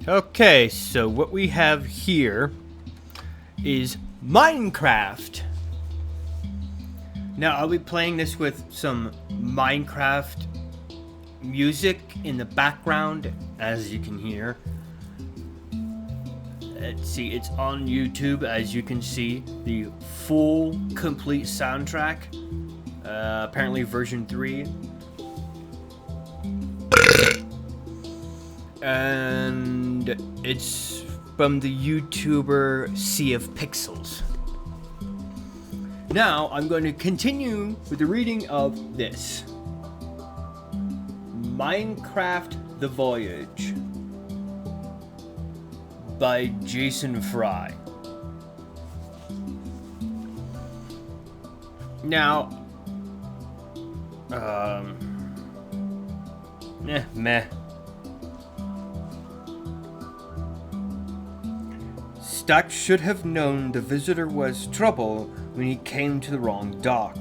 Okay, so what we have here is Minecraft. Now, I'll be playing this with some Minecraft music in the background, as you can hear. Let's see, it's on YouTube, as you can see, the full, complete soundtrack. Apparently version 3. And it's from the YouTuber Sea of Pixels. Now, I'm going to continue with the reading of this. Minecraft The Voyage by Jason Fry. Now, meh. Stax should have known the visitor was trouble when he came to the wrong dock.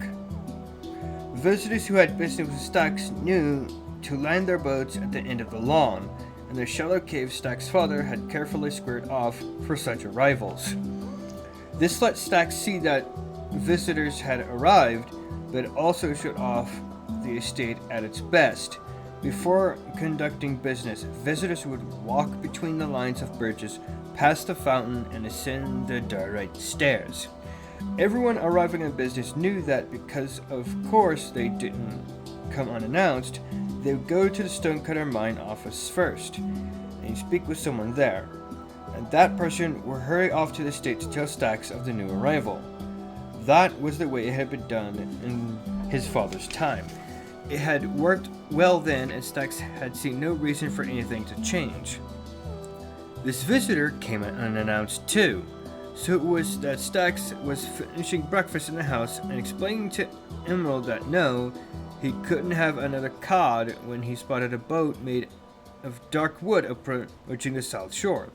Visitors who had business with Stax knew to land their boats at the end of the lawn, and the shallow cave Stax's father had carefully squared off for such arrivals. This let Stax see that visitors had arrived, but also showed off the estate at its best. Before conducting business, visitors would walk between the lines of bridges, past the fountain, and ascend the direct stairs. Everyone arriving in business knew that because, of course, they didn't come unannounced, they would go to the stonecutter mine office first and speak with someone there, and that person would hurry off to the estate to tell Stax of the new arrival. That was the way it had been done in his father's time. It had worked well then, and Stax had seen no reason for anything to change. This visitor came unannounced too, so it was that Stax was finishing breakfast in the house and explaining to Emerald that no, he couldn't have another cod when he spotted a boat made of dark wood approaching the south shore.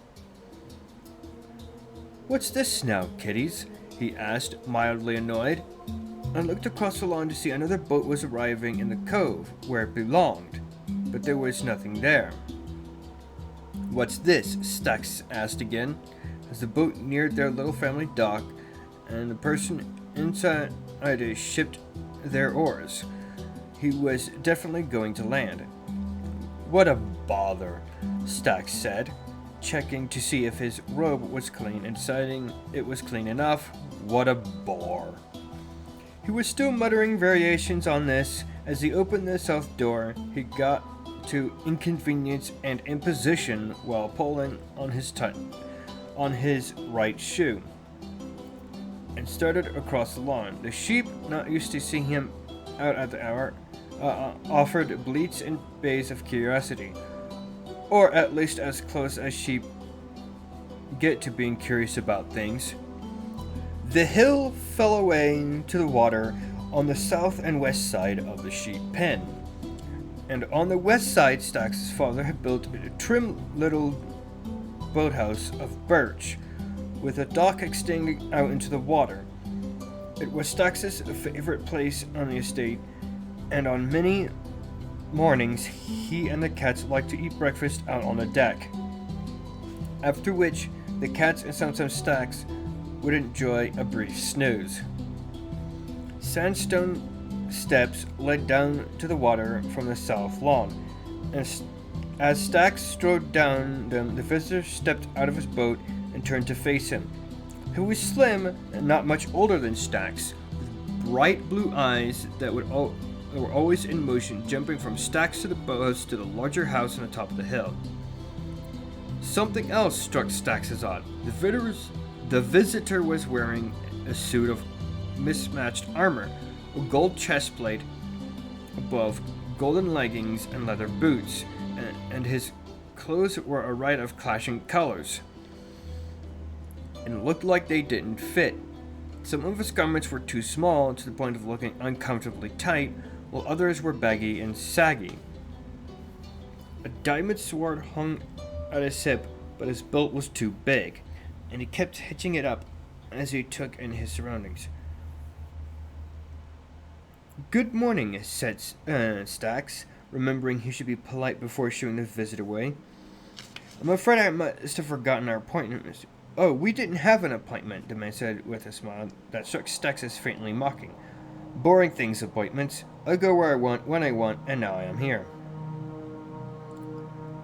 "What's this now, kiddies?" he asked, mildly annoyed, and looked across the lawn to see another boat was arriving in the cove, where it belonged, but there was nothing there. "What's this?" Stax asked again, as the boat neared their little family dock, and the person inside it shipped their oars. He was definitely going to land. "What a bother," Stax said, checking to see if his robe was clean and deciding it was clean enough. What a bore. He was still muttering variations on this as he opened the south door. He got to inconvenience and imposition while pulling on his right shoe and started across the lawn. The sheep, not used to seeing him out at the hour, offered bleats and bays of curiosity, or at least as close as sheep get to being curious about things. The hill fell away to the water on the south and west side of the sheep pen, and on the west side Stax's father had built a trim little boathouse of birch, with a dock extending out into the water. It was Stax's favorite place on the estate, and on many mornings he and the cats liked to eat breakfast out on the deck, after which the cats and sometimes Stax would enjoy a brief snooze. Sandstone steps led down to the water from the south lawn, and as Stax strode down them, the visitor stepped out of his boat and turned to face him. He was slim and not much older than Stax, with bright blue eyes that were always in motion, jumping from Stax to the boathouse to the larger house on the top of the hill. Something else struck Stax as odd. The visitor was wearing a suit of mismatched armor, a gold chestplate above, golden leggings and leather boots, and his clothes were a riot of clashing colors, and looked like they didn't fit. Some of his garments were too small to the point of looking uncomfortably tight, while others were baggy and saggy. A diamond sword hung at his hip, but his belt was too big, and he kept hitching it up as he took in his surroundings. "Good morning," said Stax, remembering he should be polite before shooing the visit away. I'm afraid I must have forgotten our appointment, Mr. Oh, we didn't have an appointment, the man said with a smile that struck Stax as faintly mocking. Boring things, appointments. I go where I want, when I want, and now I am here.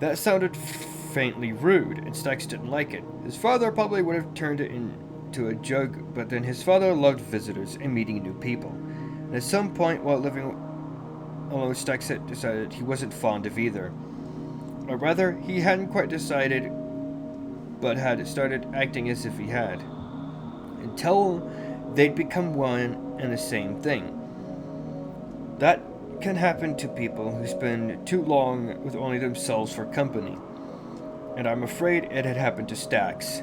That sounded faintly rude, and Stax didn't like it. His father probably would have turned it into a joke, but then his father loved visitors and meeting new people. And at some point, while living alone, Stax had decided he wasn't fond of either. Or rather, he hadn't quite decided, but had started acting as if he had. Until they'd become one and the same thing. That can happen to people who spend too long with only themselves for company. And I'm afraid it had happened to Stax.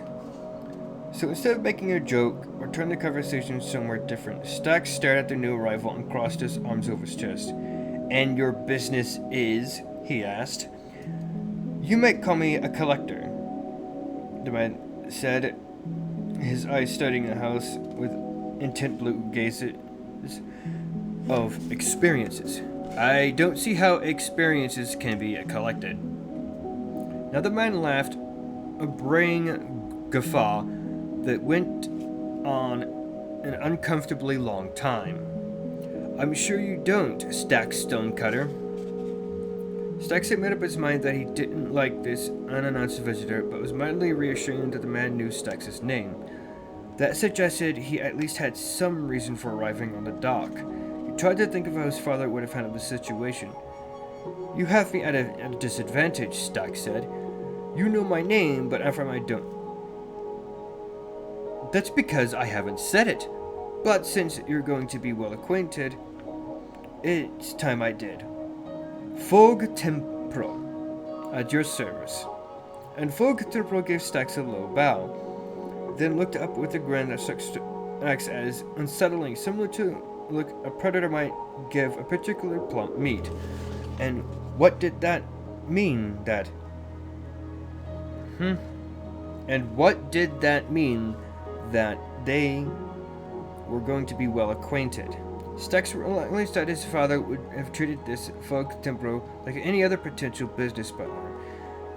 So instead of making a joke or turning the conversation somewhere different, Stax stared at the new arrival and crossed his arms over his chest. And your business is? He asked. You might call me a collector, the man said, his eyes studying the house with intent blue gazes of experiences. I don't see how experiences can be collected. Now the man laughed, a braying guffaw that went on an uncomfortably long time. I'm sure you don't, Stax Stonecutter. Stax had made up his mind that he didn't like this unannounced visitor, but was mildly reassured that the man knew Stax's name. That suggested he at least had some reason for arriving on the dock. He tried to think of how his father would have handled the situation. You have me at a disadvantage, Stax said. You know my name, but after I don't. That's because I haven't said it. But since you're going to be well acquainted, it's time I did. Fog Tempro, at your service. And Fog Tempro gave Stax a low bow, then looked up with a grin that struck Stax as unsettling, similar to the look a predator might give a particularly plump meat. And what did that mean, that? And what did that mean, that they were going to be well acquainted? Stax realized that his father would have treated this Fog Tempro like any other potential business partner,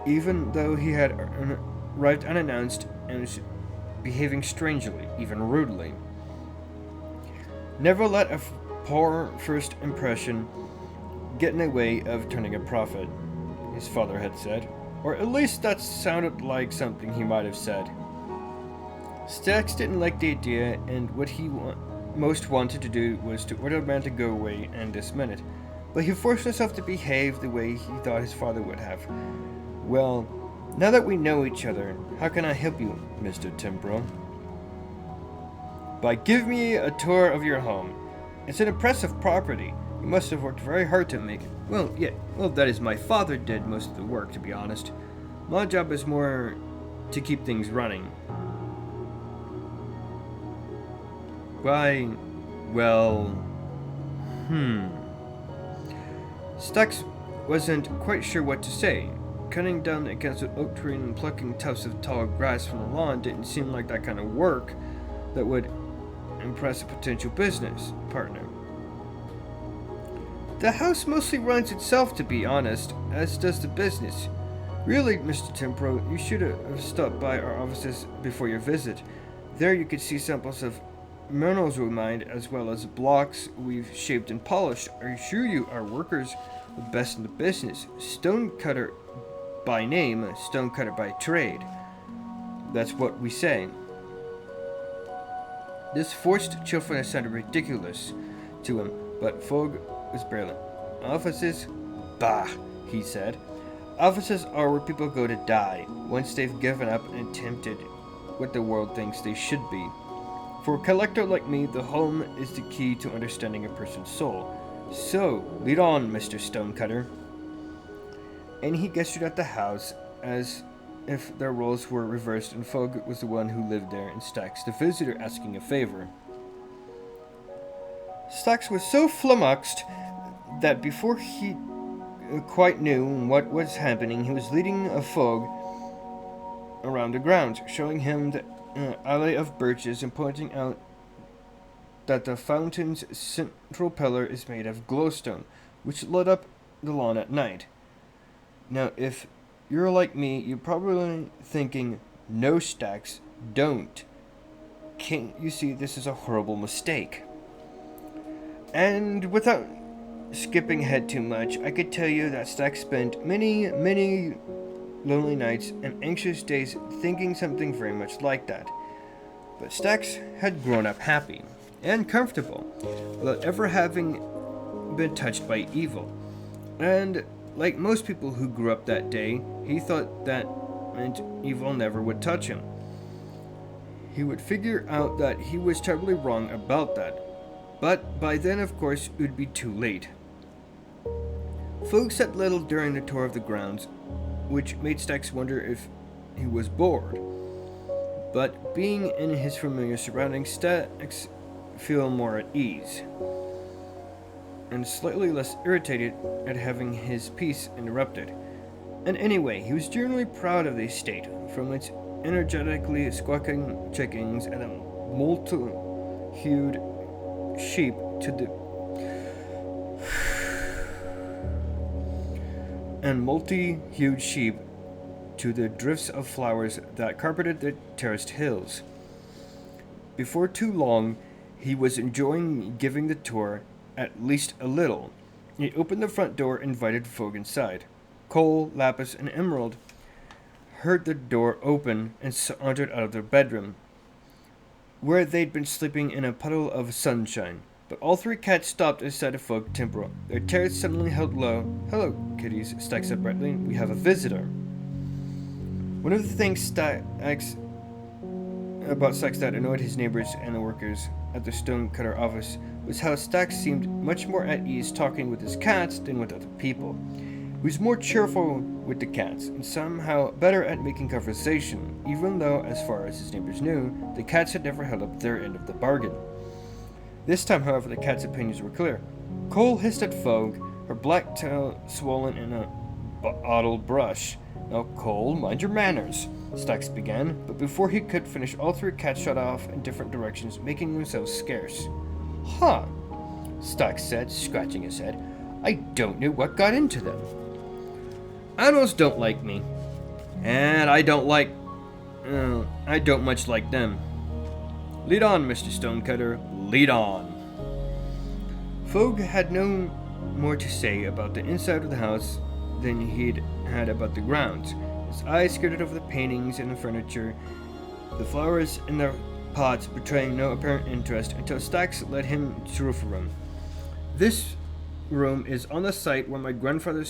even though he had arrived unannounced and was behaving strangely, even rudely. Never let a poor first impression get in the way of turning a profit, his father had said, or at least that sounded like something he might have said. Stax didn't like the idea, and what he most wanted to do was to order the man to go away and this minute, but he forced himself to behave the way he thought his father would have. Well, now that we know each other, how can I help you, Mr. Tempro? By giving me a tour of your home. It's an impressive property. You must have worked very hard to make it. Well, that is, my father did most of the work, to be honest. My job is more to keep things running. Why, well, Stax wasn't quite sure what to say. Cutting down against an oak tree and plucking tufts of tall grass from the lawn didn't seem like that kind of work that would impress a potential business partner. The house mostly runs itself, to be honest, as does the business. Really, Mr. Tempro, you should have stopped by our offices before your visit. There you could see samples of minerals we mined, as well as blocks we've shaped and polished. I assure you, our workers are the best in the business. Stonecutter by name, stonecutter by trade. That's what we say. This forced cheerfulness sounded ridiculous to him, but Fogg was brilliant. Offices? Bah, he said. Offices are where people go to die, once they've given up and attempted what the world thinks they should be. For a collector like me, the home is the key to understanding a person's soul. So, lead on, Mr. Stonecutter. And he gestured at the house as if their roles were reversed and Fogg was the one who lived there and Stax the visitor asking a favor. Stax was so flummoxed that before he quite knew what was happening, he was leading a Fogg around the grounds, showing him the alley of birches and pointing out that the fountain's central pillar is made of glowstone, which lit up the lawn at night. Now, if you're like me, you're probably thinking, no, Stacks, don't. Can't you see this is a horrible mistake? And without skipping ahead too much, I could tell you that Stacks spent many, many lonely nights and anxious days thinking something very much like that. But Stacks had grown up happy and comfortable without ever having been touched by evil. And like most people who grew up that day, he thought that meant evil never would touch him. He would figure out that he was terribly wrong about that. But by then, of course, it would be too late. Folks said little during the tour of the grounds, which made Stacks wonder if he was bored. But being in his familiar surroundings, Stacks feel more at ease, and slightly less irritated at having his peace interrupted. And anyway, he was generally proud of the estate, from its energetically squawking chickens and a multi-hued sheep to the drifts of flowers that carpeted the terraced hills. Before too long, he was enjoying giving the tour at least a little. He opened the front door and invited folk inside. Cole, Lapis, and Emerald heard the door open and sauntered out of their bedroom, where they'd been sleeping in a puddle of sunshine. But all three cats stopped inside of Folk Temporal, their tails suddenly held low. "Hello, kitties," Stacks said brightly. "We have a visitor." One of the things about Stacks that annoyed his neighbors and the workers at the stonecutter office was how Stacks seemed much more at ease talking with his cats than with other people. He was more cheerful with the cats, and somehow better at making conversation, even though, as far as his neighbors knew, the cats had never held up their end of the bargain. This time, however, the cat's opinions were clear. Cole hissed at Fogue, her black tail swollen in a bottle brush. "Now, Cole, mind your manners," Stacks began, but before he could finish, all three cats shot off in different directions, making themselves scarce. "Huh," Stacks said, scratching his head. "I don't know what got into them. Animals don't like me, and I don't much like them. Lead on, Mr. Stonecutter, lead on." Fogue had no more to say about the inside of the house than he'd had about the grounds. His eyes skirted over the paintings and the furniture, the flowers in their pots betraying no apparent interest until Stacks led him to the roof room. "This room is on the site where my grandmother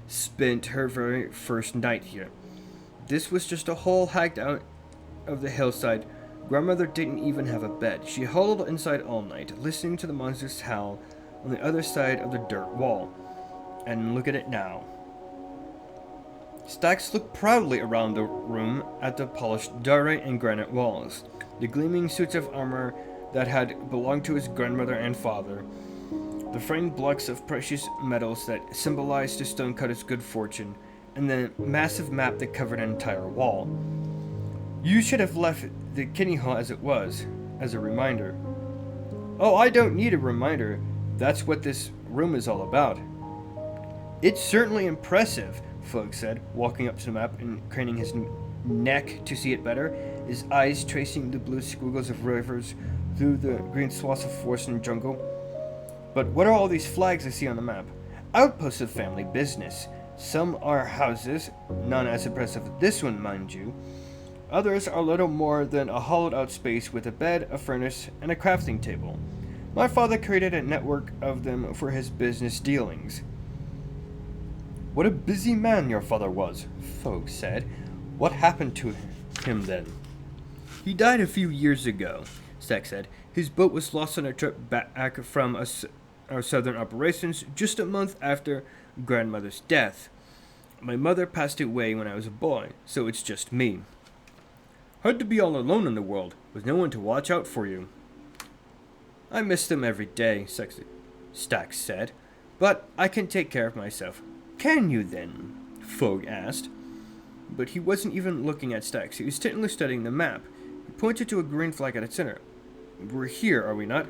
spent her very first night here. This was just a hole hacked out of the hillside. Grandmother didn't even have a bed. She huddled inside all night, listening to the monsters howl on the other side of the dirt wall. And look at it now." Stacks looked proudly around the room at the polished diorite and granite walls, the gleaming suits of armor that had belonged to his grandmother and father, the framed blocks of precious metals that symbolized the stonecutter's good fortune, and the massive map that covered an entire wall. "You should have left the kidney hall as it was, as a reminder." "Oh, I don't need a reminder. That's what this room is all about." "It's certainly impressive," Fogue said, walking up to the map and craning his neck to see it better, his eyes tracing the blue squiggles of rivers through the green swaths of forest and jungle. "But what are all these flags I see on the map?" "Outposts of family business. Some are houses, none as impressive as this one, mind you. Others are little more than a hollowed-out space with a bed, a furnace, and a crafting table. My father created a network of them for his business dealings." "What a busy man your father was," Fogue said. "What happened to him then?" "He died a few years ago," Stacks said. "His boat was lost on a trip back from our southern operations just a month after grandmother's death. My mother passed away when I was a boy, so it's just me. Hard to be all alone in the world, with no one to watch out for you." "I miss them every day," Stacks said, "but I can take care of myself." "Can you then?" Fogue asked. But he wasn't even looking at Stacks. He was intently studying the map. He pointed to a green flag at its center. "We're here, are we not?"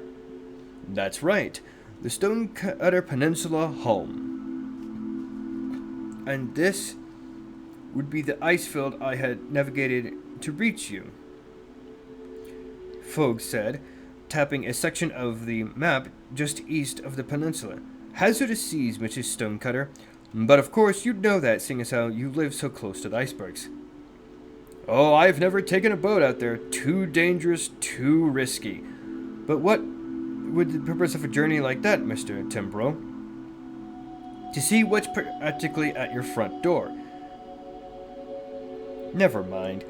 "That's right. The Stonecutter Peninsula home." And this would be the ice field I had navigated to reach you, Fogg said, tapping a section of the map just east of the peninsula. Hazardous seas, Mrs. Stonecutter. But of course you'd know that, seeing as how you live so close to the icebergs. Oh, I've never taken a boat out there. Too dangerous, too risky. But what would the purpose of a journey like that, Mr. Timbro? To see what's practically at your front door. Never mind.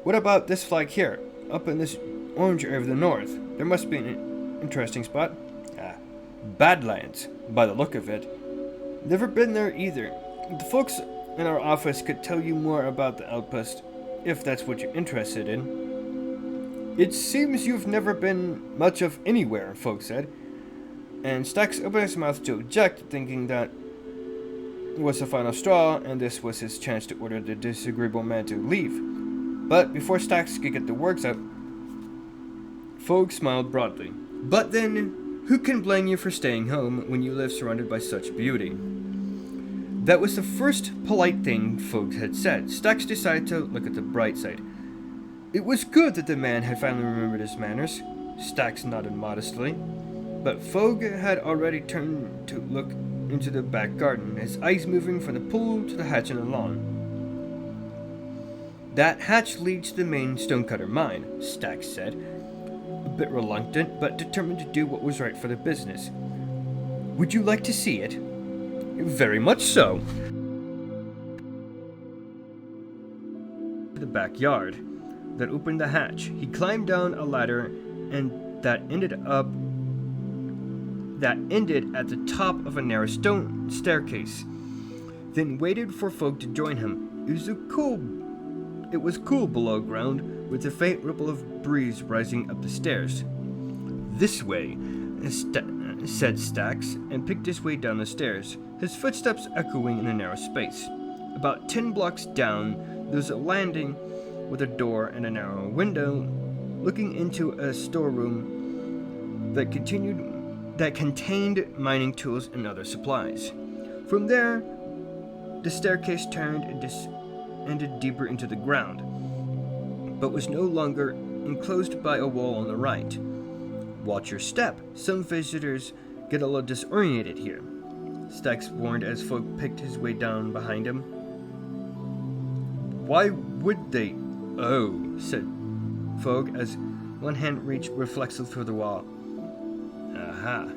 What about this flag here, up in this orange area of the north? There must be an interesting spot. Badlands, by the look of it. Never been there either. The folks in our office could tell you more about the outpost, if that's what you're interested in. It seems you've never been much of anywhere, Fogg said. And Stax opened his mouth to object, thinking that was the final straw, and this was his chance to order the disagreeable man to leave. But before Stax could get the words out, Fogg smiled broadly. But then, who can blame you for staying home when you live surrounded by such beauty? That was the first polite thing Fogg had said. Stax decided to look at the bright side. It was good that the man had finally remembered his manners. Stax nodded modestly. But Fogg had already turned to look into the back garden, his eyes moving from the pool to the hatch in the lawn. That hatch leads to the main stonecutter mine, Stax said, a bit reluctant but determined to do what was right for the business. Would you like to see it? Very much so. The backyard that opened the hatch. He climbed down a ladder and that ended at the top of a narrow stone staircase, then waited for Fogg to join him. It was cool below ground, with a faint ripple of breeze rising up the stairs. This way, said Stax, and picked his way down the stairs, his footsteps echoing in a narrow space. About 10 blocks down, there was a landing with a door and a narrow window, looking into a storeroom that contained mining tools and other supplies. From there, the staircase turned and ended deeper into the ground, but was no longer enclosed by a wall on the right. Watch your step. Some visitors get a little disoriented here, Stax warned as Fogg picked his way down behind him. Why would they? Oh, said Fogg as one hand reached reflexively for the wall. Aha.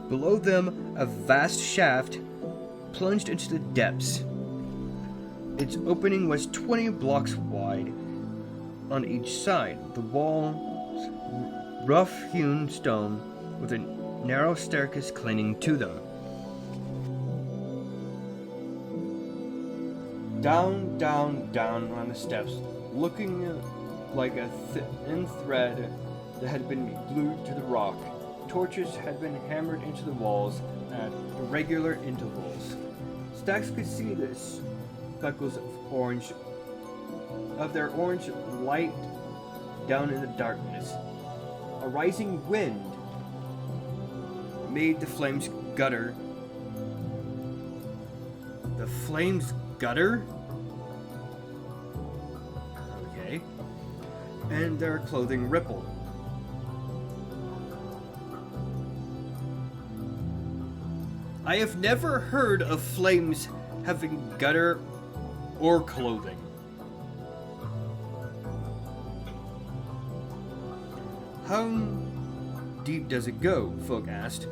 Below them, a vast shaft plunged into the depths. Its opening was 20 blocks wide on each side. The walls, rough-hewn stone, with a narrow staircase clinging to them. Down, down, down ran the steps, looking like a thin thread that had been glued to the rock. Torches had been hammered into the walls at irregular intervals. Stax could see the speckles of their orange light down in the darkness. A rising wind made the flames gutter. The flames gutter? Okay. And their clothing rippled. I have never heard of flames having gutter or clothing. How deep does it go? Fogg asked.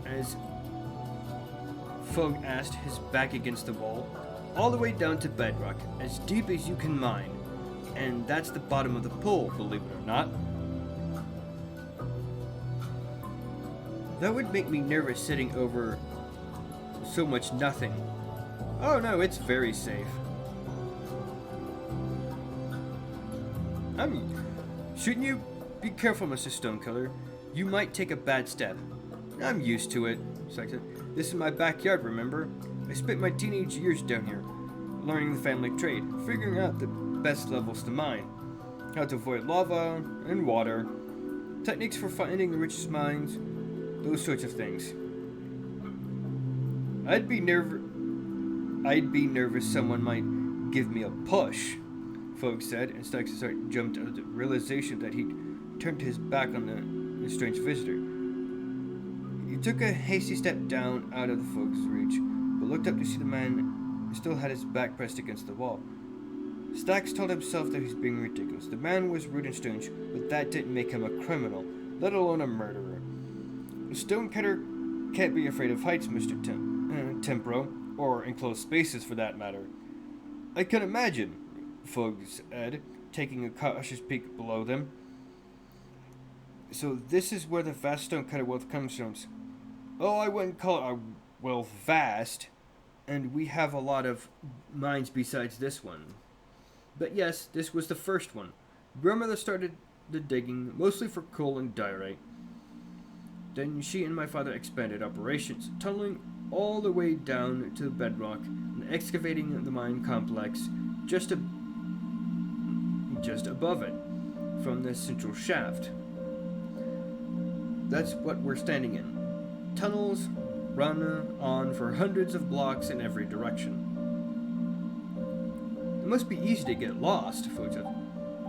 As Fogg asked, his back against the wall. All the way down to bedrock, as deep as you can mine. And that's the bottom of the pool, believe it or not. That would make me nervous sitting over so much nothing. Oh no, it's very safe. Shouldn't you be careful, Mr. Stonecutter? You might take a bad step. I'm used to it, Stax said. This is my backyard, remember? I spent my teenage years down here, learning the family trade, figuring out the best levels to mine, how to avoid lava and water, techniques for finding the richest mines, those sorts of things. I'd be nervous. I'd be nervous someone might give me a push, Folk said, and Stack's heart jumped at the realization that he'd turned his back on the strange visitor. He took a hasty step down out of the Folk's reach, but looked up to see the man still had his back pressed against the wall. Stacks told himself that he was being ridiculous. The man was rude and strange, but that didn't make him a criminal, let alone a murderer. A stonecutter can't be afraid of heights, Mr. Tempro, or enclosed spaces for that matter. I can imagine, Fogg said, taking a cautious peek below them. So this is where the vast stonecutter wealth comes from. Oh, I wouldn't call it vast, and we have a lot of mines besides this one. But yes, this was the first one. Grandmother started the digging, mostly for coal and diorite. Then she and my father expanded operations, tunneling all the way down to the bedrock and excavating the mine complex just above it from the central shaft. That's what we're standing in. Tunnels run on for hundreds of blocks in every direction. It must be easy to get lost, Fogg said.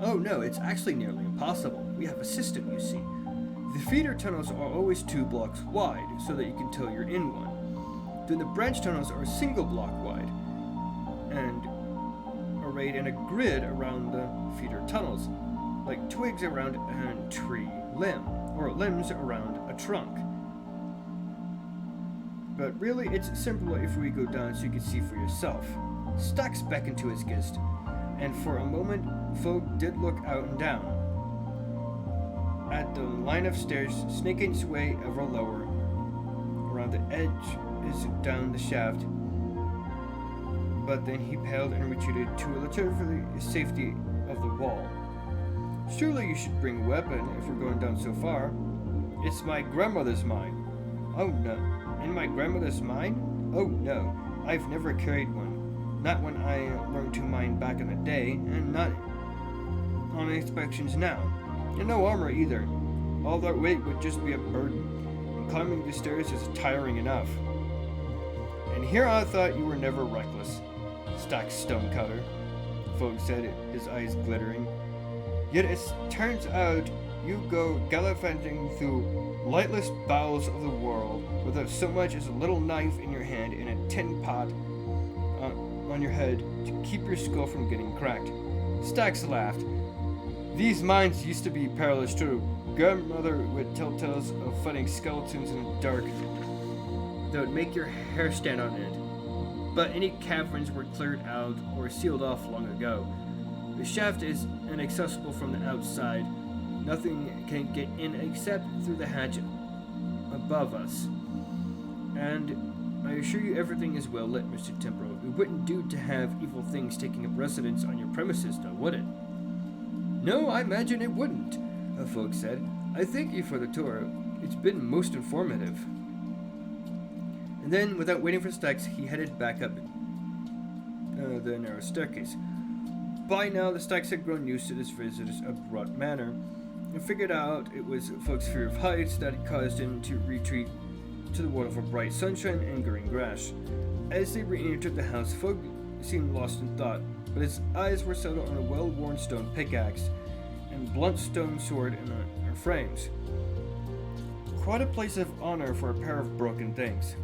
Oh no, it's actually nearly impossible. We have a system, you see. The feeder tunnels are always 2 blocks wide, so that you can tell you're in one. Then the branch tunnels are a single block wide, and arrayed in a grid around the feeder tunnels, like twigs around a tree limb, or limbs around a trunk. But really, it's simpler if we go down so you can see for yourself. Stacks beckoned to his guest, and for a moment, Fogg did look out and down at the line of stairs snaking its way ever lower. Around the edge is down the shaft, but then he paled and retreated to a literally safety of the wall. Surely you should bring a weapon if we're going down so far. It's my grandmother's mine. Oh no. In my grandmother's mine? Oh no. I've never carried one. Not when I learned to mine back in the day, and not on inspections now. And no armor either. All that weight would just be a burden, and climbing the stairs is tiring enough. And here I thought you were never reckless, Stack Stonecutter, Fogg said, his eyes glittering. Yet it turns out you go gallivanting through lightless bowels of the world without so much as a little knife in your hand and a tin pot on your head to keep your skull from getting cracked. Stacks laughed. These mines used to be perilous too. Grandmother would tell tales of fighting skeletons in the dark that would make your hair stand on end. But any caverns were cleared out or sealed off long ago. The shaft is inaccessible from the outside. Nothing can get in except through the hatch above us. And I assure you everything is well lit, Mr. Tempero. It wouldn't do to have evil things taking up residence on your premises, though, would it? No, I imagine it wouldn't, Fogg said. I thank you for the tour. It's been most informative. And then, without waiting for Stacks, he headed back up the narrow staircase. By now, the Stacks had grown used to this visitor's abrupt manner, and figured out it was Fogg's fear of heights that had caused him to retreat to the world of bright sunshine and green grass. As they re-entered the house, Fogg seemed lost in thought, but his eyes were settled on a well-worn stone pickaxe and blunt stone sword in her frames. Quite a place of honor for a pair of broken things.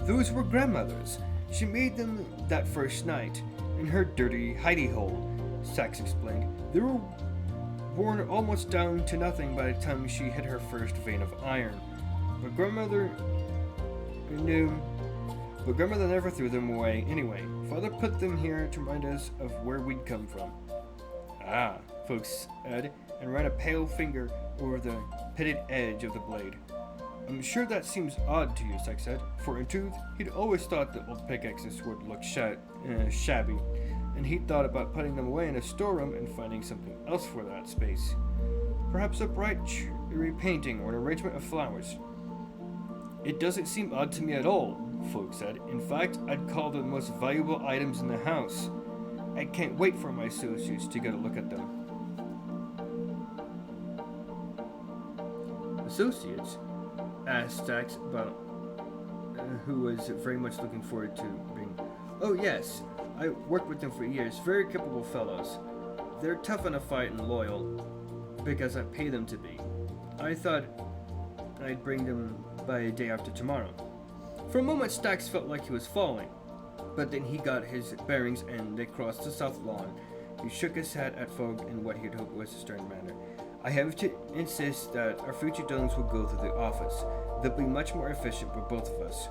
Those were grandmother's. She made them that first night, in her dirty hidey-hole, Stacks explained. They were worn almost down to nothing by the time she hit her first vein of iron. But grandmother never threw them away anyway. Father put them here to remind us of where we'd come from. Ah, Fogg said, and ran a pale finger over the pitted edge of the blade. I'm sure that seems odd to you, Stacks said, for in truth, he'd always thought the old pickaxes would look shabby, and he'd thought about putting them away in a storeroom and finding something else for that space. Perhaps a bright cherry painting or an arrangement of flowers. It doesn't seem odd to me at all, Fogg said. In fact, I'd call them the most valuable items in the house. I can't wait for my associates to get a look at them. Associates? Asked Stacks who was very much looking forward to being. Oh yes, I worked with them for years. Very capable fellows. They're tough in a fight and loyal, because I pay them to be. I thought I'd bring them by a day after tomorrow. For a moment, Stax felt like he was falling, but then he got his bearings and they crossed the south lawn. He shook his hat at Fogg in what he had hoped was a stern manner. I have to insist that our future dealings will go through the office. They'll be much more efficient for both of us.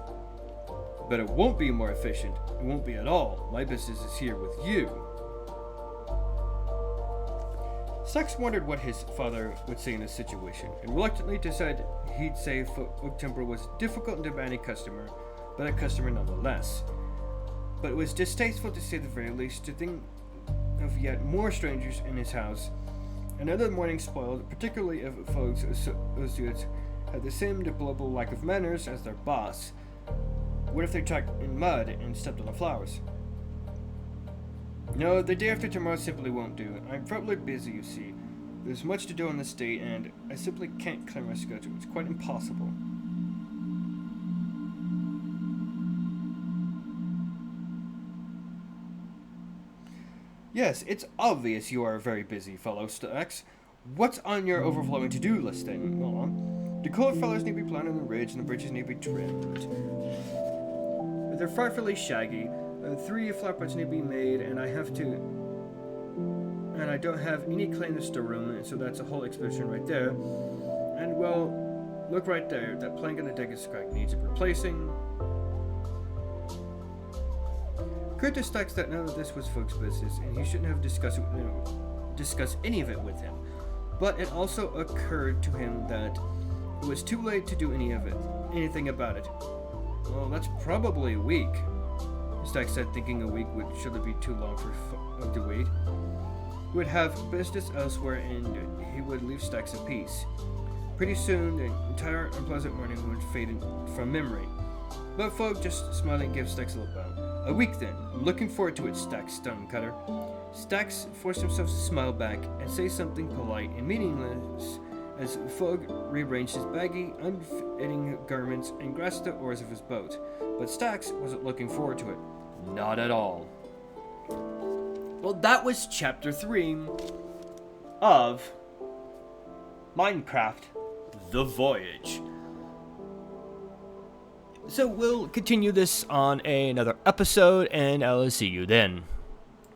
But it won't be more efficient. It won't be at all. My business is here with you. Stax wondered what his father would say in this situation, and reluctantly decided he'd say Fogg was a difficult and demanding customer, but a customer nonetheless. But it was distasteful, to say the very least, to think of yet more strangers in his house. Another morning spoiled, particularly if Fogg's associates had the same deplorable lack of manners as their boss. What if they tracked in mud and stepped on the flowers? No, the day after tomorrow simply won't do. I'm probably busy, you see. There's much to do on this day, and I simply can't clear my schedule. It's quite impossible. Yes, it's obvious you are a very busy fellow, Stax. What's on your overflowing to-do list, then? Well, the colored fellows need to be planted on the ridge, and the bridges need to be trimmed. They're frightfully shaggy. 3 flatbeds need to be made, and I don't have any claim to storeroom, so that's a whole expedition right there. And well, look right there. That plank on the deck is cracked. Needs replacing. Occurred to Stax that none of this was Fogg's business, and he shouldn't have discussed any of it with him. But it also occurred to him that it was too late to do anything about it. Well, that's probably a week, Stax said, thinking a week would surely be too long for Fogg to wait. He would have business elsewhere, and he would leave Stax in peace. Pretty soon, the entire unpleasant morning would fade from memory. But Fogg, just smiling, gave Stax a little bow. A week then. I'm looking forward to it, Stax, Stonecutter. Stax forced himself to smile back and say something polite and meaningless as Fogg rearranged his baggy, unfitting garments and grasped the oars of his boat. But Stax wasn't looking forward to it. Not at all. Well, that was Chapter 3 of Minecraft: The Voyage. So we'll continue this on another episode, and I'll see you then.